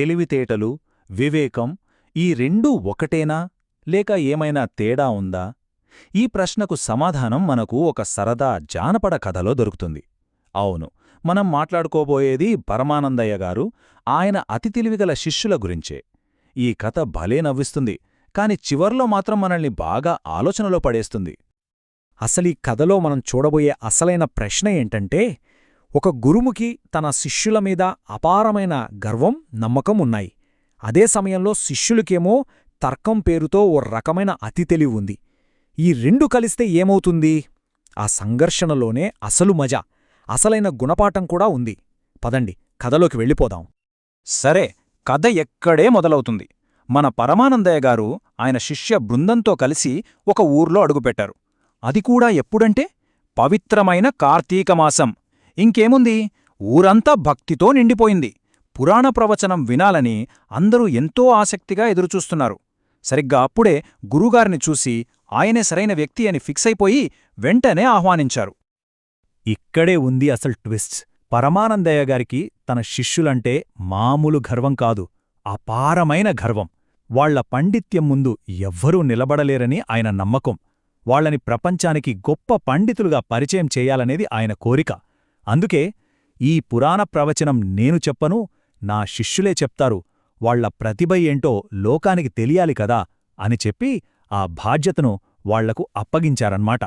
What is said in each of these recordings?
తెలివితేటలు, వివేకం ఈ రెండూ ఒకటేనా లేక ఏమైనా తేడా ఉందా? ఈ ప్రశ్నకు సమాధానం మనకు ఒక సరదా జానపద కథలో దొరుకుతుంది. అవును, మనం మాట్లాడుకోబోయేది పరమానందయ్య గారు, ఆయన అతి తెలివిగల శిష్యుల గురించే. ఈ కథ భలే నవ్విస్తుంది, కాని చివర్లో మాత్రం మనల్ని బాగా ఆలోచనలో పడేస్తుంది. అసలీ కథలో మనం చూడబోయే అసలైన ప్రశ్న ఏంటంటే, ఒక గురువుకి తన శిష్యుల మీద అపారమైన గర్వం, నమ్మకం ఉన్నాయి. అదే సమయంలో శిష్యులకేమో తర్కం పేరుతో ఓ రకమైన అతి తెలివి ఉంది. ఈ రెండు కలిస్తే ఏమవుతుంది? ఆ సంఘర్షణలోనే అసలు మజా, అసలైన గుణపాఠం కూడా ఉంది. పదండి, కథలోకి వెళ్ళిపోదాం. సరే, కథ ఎక్కడే మొదలవుతుంది. మన పరమానందయ్య గారు ఆయన శిష్య బృందంతో కలిసి ఒక ఊర్లో అడుగుపెట్టారు. అది కూడా ఎప్పుడంటే పవిత్రమైన కార్తీకమాసం. ఇంకేముంది, ఊరంతా భక్తితో నిండిపోయింది. పురాణ ప్రవచనం వినాలని అందరూ ఎంతో ఆసక్తిగా ఎదురుచూస్తున్నారు. సరిగ్గా అప్పుడే గురుగారిని చూసి ఆయనే సరైన వ్యక్తి అని ఫిక్సైపోయి వెంటనే ఆహ్వానించారు. ఇక్కడే ఉంది అసలు ట్విస్ట్. పరమానందయ్య గారికి తన శిష్యులంటే మామూలు గర్వం కాదు, అపారమైన గర్వం. వాళ్ల పాండిత్యం ముందు ఎవ్వరూ నిలబడలేరని ఆయన నమ్మకం. వాళ్లని ప్రపంచానికి గొప్ప పండితులుగా పరిచయం చేయాలనేది ఆయన కోరిక. అందుకే ఈ పురాణ ప్రవచనం నేను చెప్పను, నా శిష్యులే చెప్తారు, వాళ్ల ప్రతిభ ఏంటో లోకానికి తెలియాలి కదా అని చెప్పి ఆ బాధ్యతను వాళ్లకు అప్పగించారన్మాట.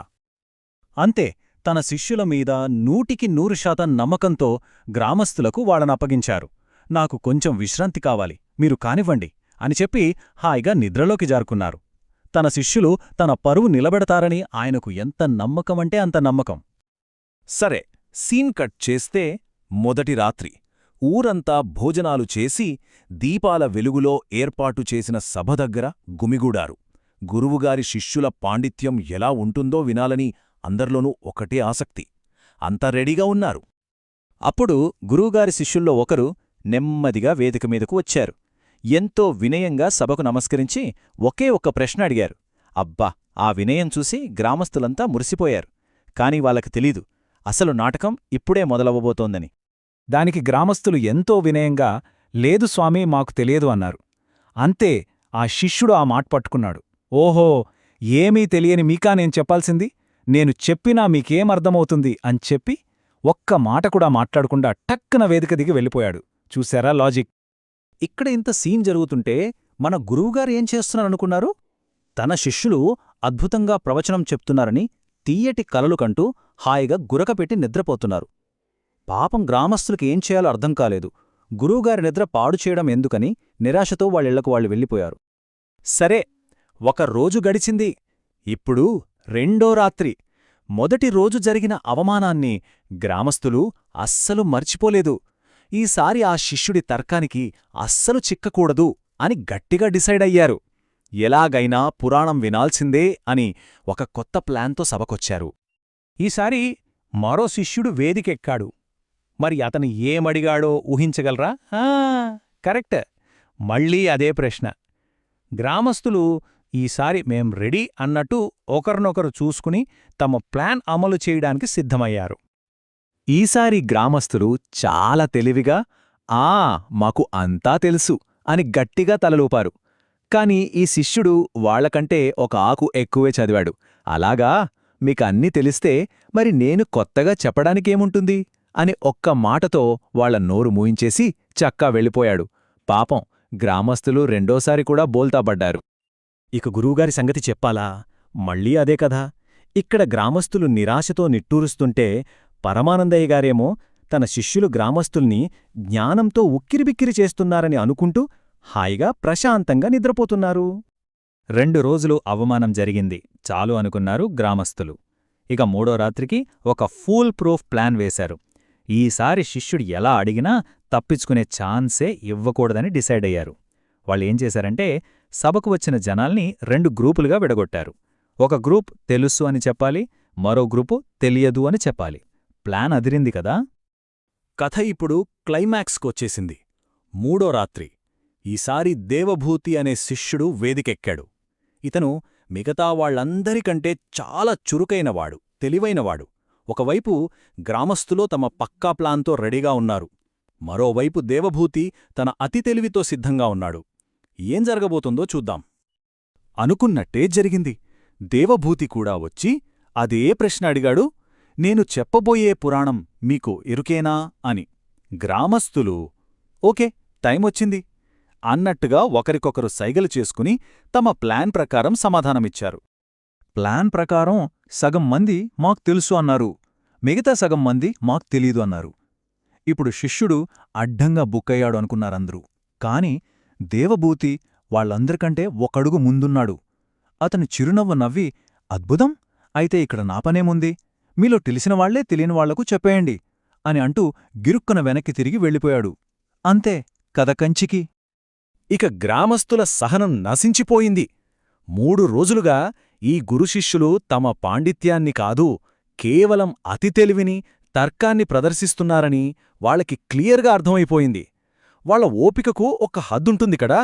అంతే, తన శిష్యుల మీద 100% నమ్మకంతో గ్రామస్థులకు వాళ్ళనప్పగించారు. నాకు కొంచెం విశ్రాంతి కావాలి, మీరు కానివ్వండి అని చెప్పి హాయిగా నిద్రలోకి జారుకున్నారు. తన శిష్యులు తన పరువు నిలబెడతారని ఆయనకు ఎంత నమ్మకమంటే అంత నమ్మకం. సరే, సీన్ కట్ చేస్తే మొదటి రాత్రి ఊరంతా భోజనాలు చేసి దీపాల వెలుగులో ఏర్పాటు చేసిన సభ దగ్గర గుమిగూడారు. గురువుగారి శిష్యుల పాండిత్యం ఎలా ఉంటుందో వినాలని అందర్లోనూ ఒకటే ఆసక్తి. అంతా రెడీగా ఉన్నారు. అప్పుడు గురువుగారి శిష్యుల్లో ఒకరు నెమ్మదిగా వేదిక మీదకు వచ్చారు. ఎంతో వినయంగా సభకు నమస్కరించి ఒకే ఒక్క ప్రశ్న అడిగారు. అబ్బా, ఆ వినయం చూసి గ్రామస్తులంతా మురిసిపోయారు. కాని వాళ్ళకి తెలీదు, అసలు నాటకం ఇప్పుడే మొదలవ్వబోతోందని. దానికి గ్రామస్థులు ఎంతో వినయంగా, లేదు స్వామీ, మాకు తెలియదు అన్నారు. అంతే, ఆ శిష్యుడు ఆ మాట పట్టుకున్నాడు. ఓహో, ఏమీ తెలియని మీకా నేను చెప్పాల్సింది? నేను చెప్పినా మీకేమర్థమవుతుంది అని చెప్పి ఒక్క మాట కూడా మాట్లాడకుండా టక్కున వేదిక దిగి వెళ్ళిపోయాడు. చూశారా లాజిక్? ఇక్కడ ఇంత సీన్ జరుగుతుంటే మన గురువుగారు ఏం చేస్తున్నారనుకున్నారు? తన శిష్యులు అద్భుతంగా ప్రవచనం చెప్తున్నారని తీయటి కలలు కంటూ హాయిగా గురకపెట్టి నిద్రపోతున్నారు. పాపం గ్రామస్తులకి ఏం చేయాలో అర్థం కాలేదు. గురువుగారి నిద్ర పాడు చేయడం ఎందుకని నిరాశతో వాళ్ళిళ్లకు వాళ్ళు వెళ్ళిపోయారు. సరే, ఒక రోజు గడిచింది. ఇప్పుడు రెండో రాత్రి. మొదటి రోజు జరిగిన అవమానాన్ని గ్రామస్తులు అస్సలు మర్చిపోలేదు. ఈసారి ఆ శిష్యుడి తర్కానికి అస్సలు చిక్కకూడదు అని గట్టిగా డిసైడ్ అయ్యారు. ఎలాగైనా పురాణం వినాల్సిందే అని ఒక కొత్త ప్లాన్తో సభకొచ్చారు. ఈసారి మరో శిష్యుడు వేదికెక్కాడు. మరి అతను ఏమడిగాడో ఊహించగలరా? కరెక్ట్, మళ్ళీ అదే ప్రశ్న. గ్రామస్తులు ఈసారి మేం రెడీ అన్నట్టు ఒకరినొకరు చూసుకుని తమ ప్లాన్ అమలు చేయడానికి సిద్ధమయ్యారు. ఈసారి గ్రామస్తులు చాలా తెలివిగా మాకు అంతా తెలుసు అని గట్టిగా తలలూపారు. కాని ఈ శిష్యుడు వాళ్లకంటే ఒక ఆకు ఎక్కువే చదివాడు. అలాగా, మీకన్నీ తెలిస్తే మరి నేను కొత్తగా చెప్పడానికేముంటుంది అని ఒక్క మాటతో వాళ్ల నోరు మూయించేసి చక్కా వెళ్ళిపోయాడు. పాపం, గ్రామస్తులు రెండోసారి కూడా బోల్తాపడ్డారు. ఇక గురువుగారి సంగతి చెప్పాలా? మళ్ళీ అదే కథ. ఇక్కడ గ్రామస్తులు నిరాశతో నిట్టూరుస్తుంటే పరమానందయ్య గారేమో తన శిష్యులు గ్రామస్తుల్ని జ్ఞానంతో ఉక్కిరిబిక్కిరి చేస్తున్నారని అనుకుంటూ హాయిగా ప్రశాంతంగా నిద్రపోతున్నారు. 2 రోజులు అవమానం జరిగింది, చాలు అనుకున్నారు గ్రామస్తులు. ఇక మూడో రాత్రికి ఒక ఫూల్ ప్రూఫ్ ప్లాన్ వేశారు. ఈసారి శిష్యుడు ఎలా అడిగినా తప్పించుకునే ఛాన్సే ఇవ్వకూడదని డిసైడ్ అయ్యారు. వాళ్ళేం చేశారంటే, సభకు వచ్చిన జనాల్ని 2 గ్రూపులుగా విడగొట్టారు. ఒక గ్రూప్ తెలుసు అని చెప్పాలి, మరో గ్రూపు తెలియదు అని చెప్పాలి. ప్లాన్ అదిరింది కదా? కథ ఇప్పుడు క్లైమాక్స్కొచ్చేసింది. మూడో రాత్రి. ఈసారి దేవభూతి అనే శిష్యుడు వేదికెక్కాడు. ఇతను మిగతా వాళ్లందరికంటే చాలా చురుకైనవాడు, తెలివైనవాడు. ఒకవైపు గ్రామస్తులో తమ పక్కా ప్లాన్తో రెడీగా ఉన్నారు. మరోవైపు దేవభూతి తన అతి తెలివితో సిద్ధంగా ఉన్నాడు. ఏం జరగబోతుందో చూద్దాం. అనుకున్నట్టే జరిగింది. దేవభూతి కూడా వచ్చి అదే ప్రశ్న అడిగాడు. నేను చెప్పబోయే పురాణం మీకు ఎరుకేనా అని. గ్రామస్థులు ఓకే, టైమొచ్చింది అన్నట్టుగా ఒకరికొకరు సైగలు చేసుకుని తమ ప్లాన్ ప్రకారం సమాధానమిచ్చారు. ప్లాన్ ప్రకారం సగం మంది మాకు తెలుసు అన్నారు, మిగతా సగం మంది మాకు తెలీదు అన్నారు. ఇప్పుడు శిష్యుడు అడ్డంగా బుక్కయ్యాడు అనుకున్నారందరూ. కాని దేవభూతి వాళ్లందరికంటే ఒకడుగు ముందున్నాడు. అతను చిరునవ్వు నవ్వి, అద్భుతం, అయితే ఇక్కడ నా పనేముంది, మీలో తెలిసినవాళ్లే తెలియనివాళ్లకు చెప్పేయండి అని అంటూ గిరుక్కున వెనక్కి తిరిగి వెళ్ళిపోయాడు. అంతే, కథ కంచికి. ఇక గ్రామస్థుల సహనం నశించిపోయింది. 3 రోజులుగా ఈ గురుశిష్యులు తమ పాండిత్యాన్ని కాదు, కేవలం అతి తెలివిని, తర్కాన్ని ప్రదర్శిస్తున్నారని వాళ్ళకి క్లియర్గా అర్థమైపోయింది. వాళ్ల ఓపికకు ఒక హద్దుంటుంది కదా.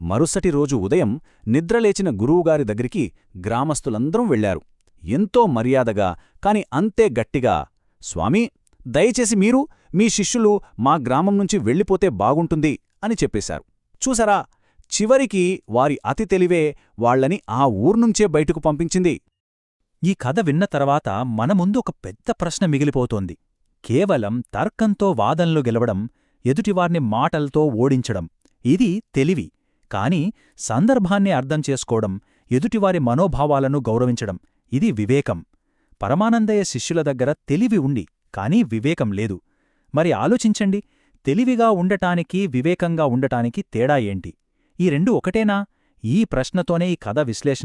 మరుసటి రోజు ఉదయం నిద్రలేచిన గురువుగారి దగ్గరికి గ్రామస్థులందరం వెళ్లారు. ఎంతో మర్యాదగా, కాని అంతే గట్టిగా, స్వామీ, దయచేసి మీరు, మీ శిష్యులు మా గ్రామం నుంచి వెళ్ళిపోతే బాగుంటుంది అని చెప్పేశారు. చూసారా, చివరికి వారి అతి తెలివే వాళ్లని ఆ ఊర్నుంచే బయటకు పంపించింది. ఈ కథ విన్న తర్వాత మన ముందు ఒక పెద్ద ప్రశ్న మిగిలిపోతోంది. కేవలం తర్కంతో వాదనలు గెలవడం, ఎదుటివార్ని మాటలతో ఓడించడం ఇది తెలివి. కాని సందర్భాన్ని అర్థం చేసుకోవడం, ఎదుటివారి మనోభావాలను గౌరవించడం ఇది వివేకం. పరమానందయ్య శిష్యుల దగ్గర తెలివి ఉండి కానీ వివేకం లేదు. మరి ఆలోచించండి, తెలివిగా ఉండటానికి వివేకంగా ఉండటానికి తేడా ఏంటి? ఈ రెండు ఒకటేనా? ఈ ప్రశ్నతోనే ఈ కథ విశ్లేషణ